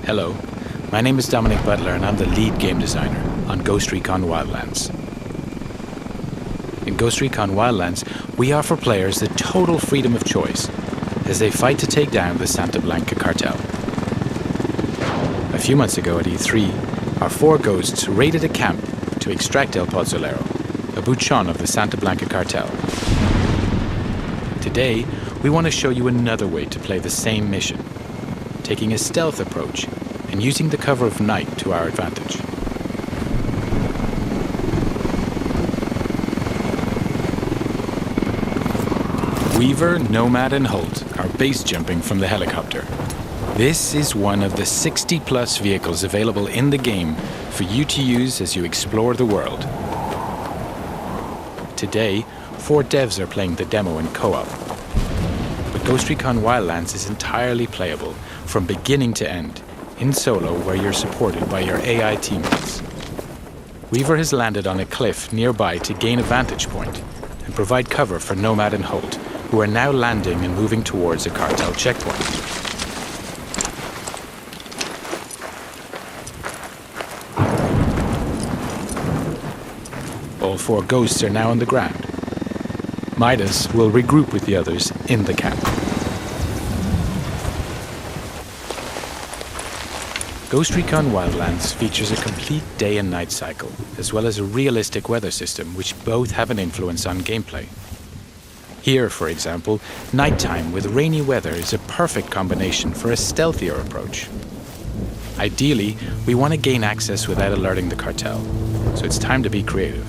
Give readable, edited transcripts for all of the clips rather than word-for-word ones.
Hello, my name is Dominic Butler and I'm the lead game designer on Ghost Recon Wildlands. In Ghost Recon Wildlands, we offer players the total freedom of choice as they fight to take down the Santa Blanca cartel. A few months ago at E3, our 4 ghosts raided a camp to extract El Pozolero, a buchon of the Santa Blanca cartel. Today, we want to show you another way to play the same mission, taking a stealth approach and using the cover of night to our advantage. Weaver, Nomad and Holt are base jumping from the helicopter. This is one of the 60+ vehicles available in the game for you to use as you explore the world. Today, 4 devs are playing the demo in co-op. But Ghost Recon Wildlands is entirely playable from beginning to end, in solo where you're supported by your AI teammates. Weaver has landed on a cliff nearby to gain a vantage point and provide cover for Nomad and Holt, who are now landing and moving towards a cartel checkpoint. All 4 ghosts are now on the ground. Midas will regroup with the others in the camp. Ghost Recon Wildlands features a complete day and night cycle, as well as a realistic weather system which both have an influence on gameplay. Here, for example, nighttime with rainy weather is a perfect combination for a stealthier approach. Ideally, we want to gain access without alerting the cartel, so it's time to be creative.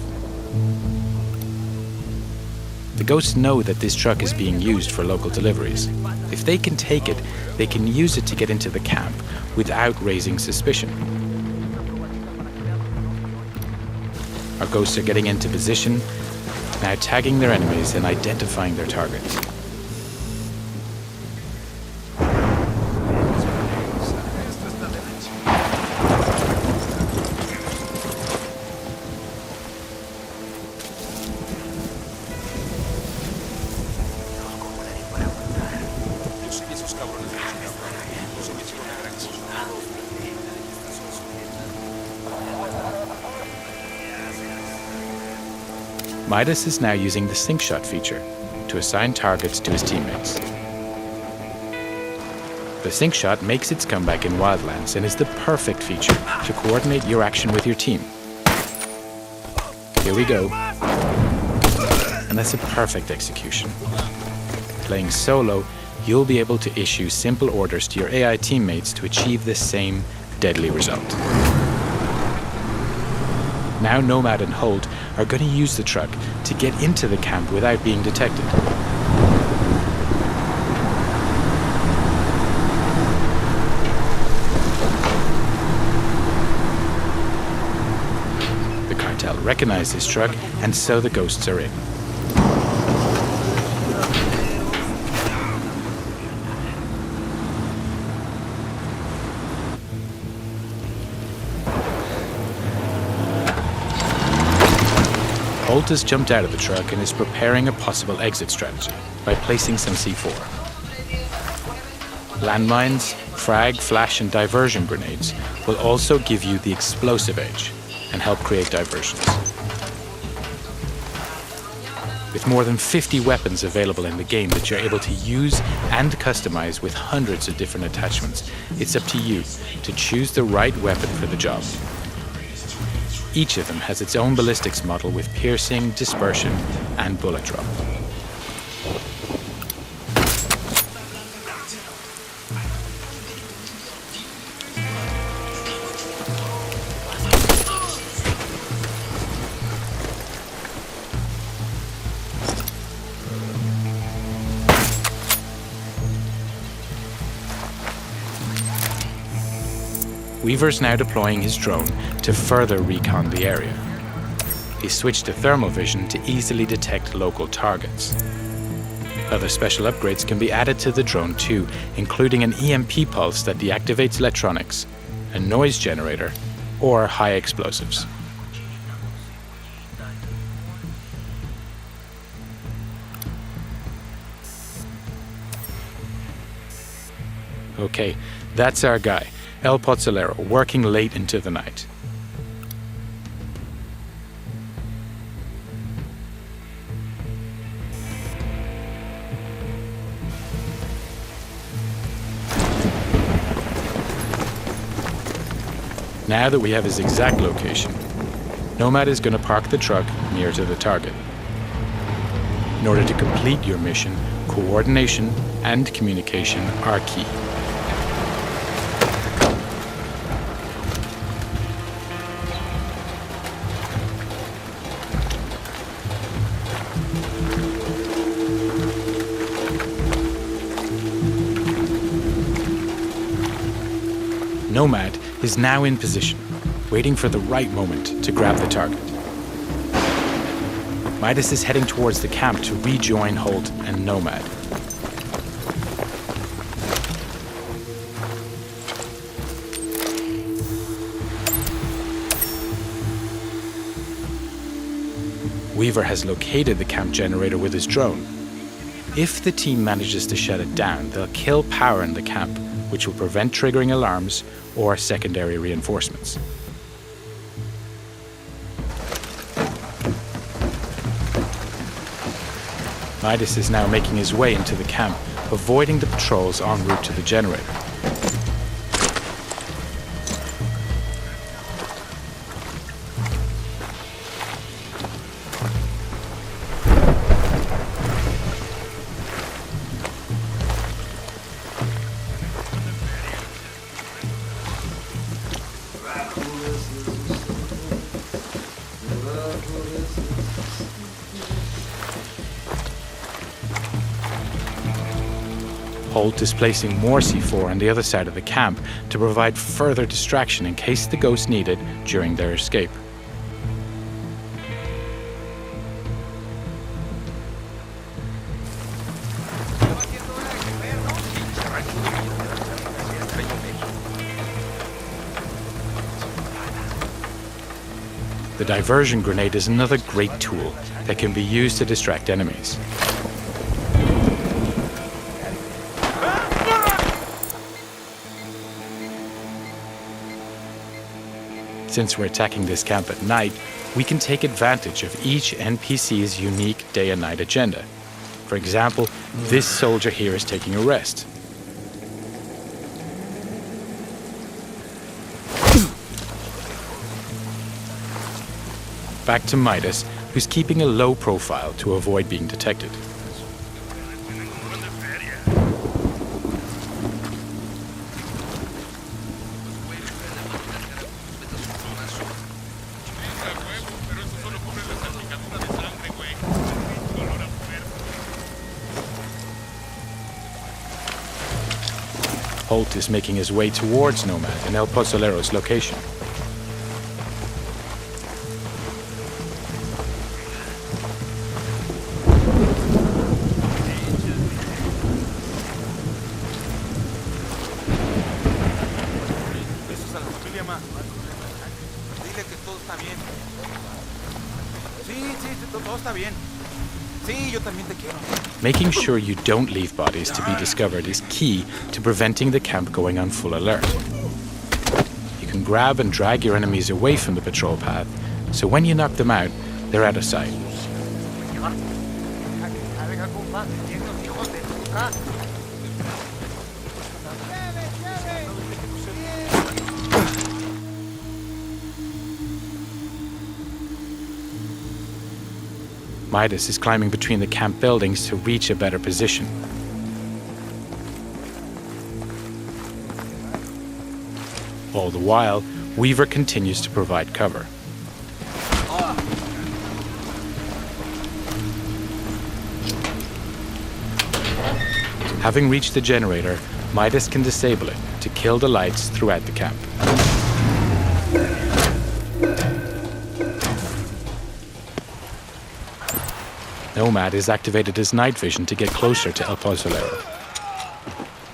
The ghosts know that this truck is being used for local deliveries. If they can take it, they can use it to get into the camp without raising suspicion. Our ghosts are getting into position, now tagging their enemies and identifying their targets. Midas is now using the sync shot feature to assign targets to his teammates. The sync shot makes its comeback in Wildlands and is the perfect feature to coordinate your action with your team. Here we go. And that's a perfect execution. Playing solo, you'll be able to issue simple orders to your AI teammates to achieve the same deadly result. Now Nomad and Holt are going to use the truck to get into the camp without being detected. The cartel recognize this truck, and so the ghosts are in. Holt has jumped out of the truck and is preparing a possible exit strategy by placing some C4. Landmines, frag, flash and diversion grenades will also give you the explosive edge and help create diversions. With more than 50 weapons available in the game that you're able to use and customize with hundreds of different attachments, it's up to you to choose the right weapon for the job. Each of them has its own ballistics model with piercing, dispersion, and bullet drop. Weaver's now deploying his drone to further recon the area. He switched to thermal vision to easily detect local targets. Other special upgrades can be added to the drone too, including an EMP pulse that deactivates electronics, a noise generator, or high explosives. Okay, that's our guy. El Posolero working late into the night. Now that we have his exact location, Nomad is going to park the truck near to the target. In order to complete your mission, coordination and communication are key. Nomad is now in position, waiting for the right moment to grab the target. Midas is heading towards the camp to rejoin Holt and Nomad. Weaver has located the camp generator with his drone. If the team manages to shut it down, they'll kill power in the camp, which will prevent triggering alarms or secondary reinforcements. Midas is now making his way into the camp, avoiding the patrols en route to the generator. Holt is placing more C4 on the other side of the camp to provide further distraction in case the ghosts need it during their escape. The diversion grenade is another great tool that can be used to distract enemies. Since we're attacking this camp at night, we can take advantage of each NPC's unique day and night agenda. For example, this soldier here is taking a rest. Back to Midas, who's keeping a low profile to avoid being detected. Holt is making his way towards Nomad and El Posolero's location. Making sure you don't leave bodies to be discovered is key to preventing the camp going on full alert. You can grab and drag your enemies away from the patrol path, so when you knock them out, they're out of sight. Midas is climbing between the camp buildings to reach a better position. All the while, Weaver continues to provide cover. Having reached the generator, Midas can disable it to kill the lights throughout the camp. Nomad has activated his night vision to get closer to El Posolero.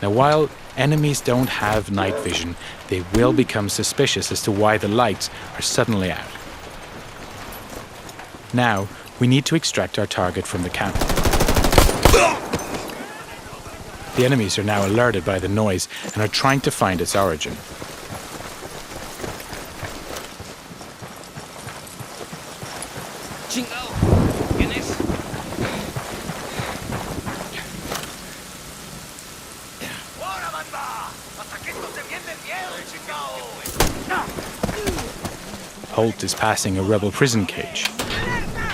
Now, while enemies don't have night vision, they will become suspicious as to why the lights are suddenly out. Now, we need to extract our target from the camp. The enemies are now alerted by the noise and are trying to find its origin. Chingado. ¿Quién es? ¡Ahora, banda! ¡Hasta que esto se viene miedo, chingado! Holt is passing a rebel prison cage.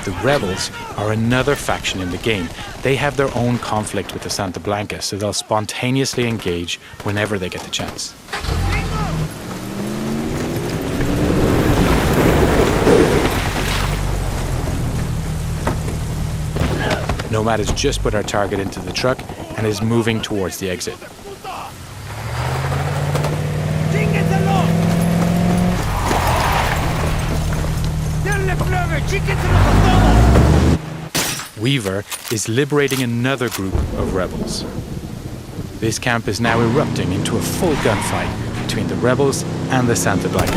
The rebels are another faction in the game. They have their own conflict with the Santa Blanca, so they'll spontaneously engage whenever they get the chance. Nomad has just put our target into the truck and is moving towards the exit. Weaver is liberating another group of rebels. This camp is now erupting into a full gunfight between the rebels and the Santa Blanca.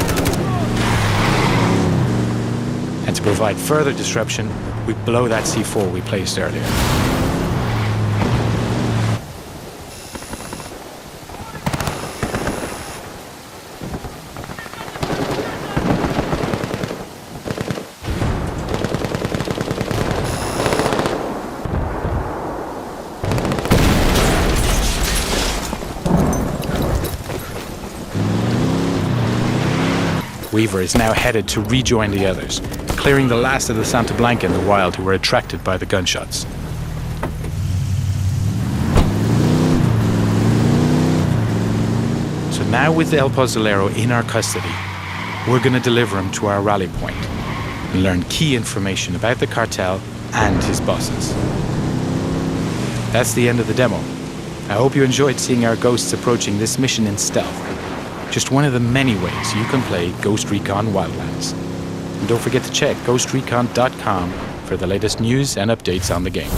And to provide further disruption, we blow that C4 we placed earlier. Weaver is now headed to rejoin the others, clearing the last of the Santa Blanca in the wild who were attracted by the gunshots. So now with El Posolero in our custody, we're going to deliver him to our rally point and learn key information about the cartel and his bosses. That's the end of the demo. I hope you enjoyed seeing our ghosts approaching this mission in stealth. Just one of the many ways you can play Ghost Recon Wildlands. And don't forget to check ghostrecon.com for the latest news and updates on the game.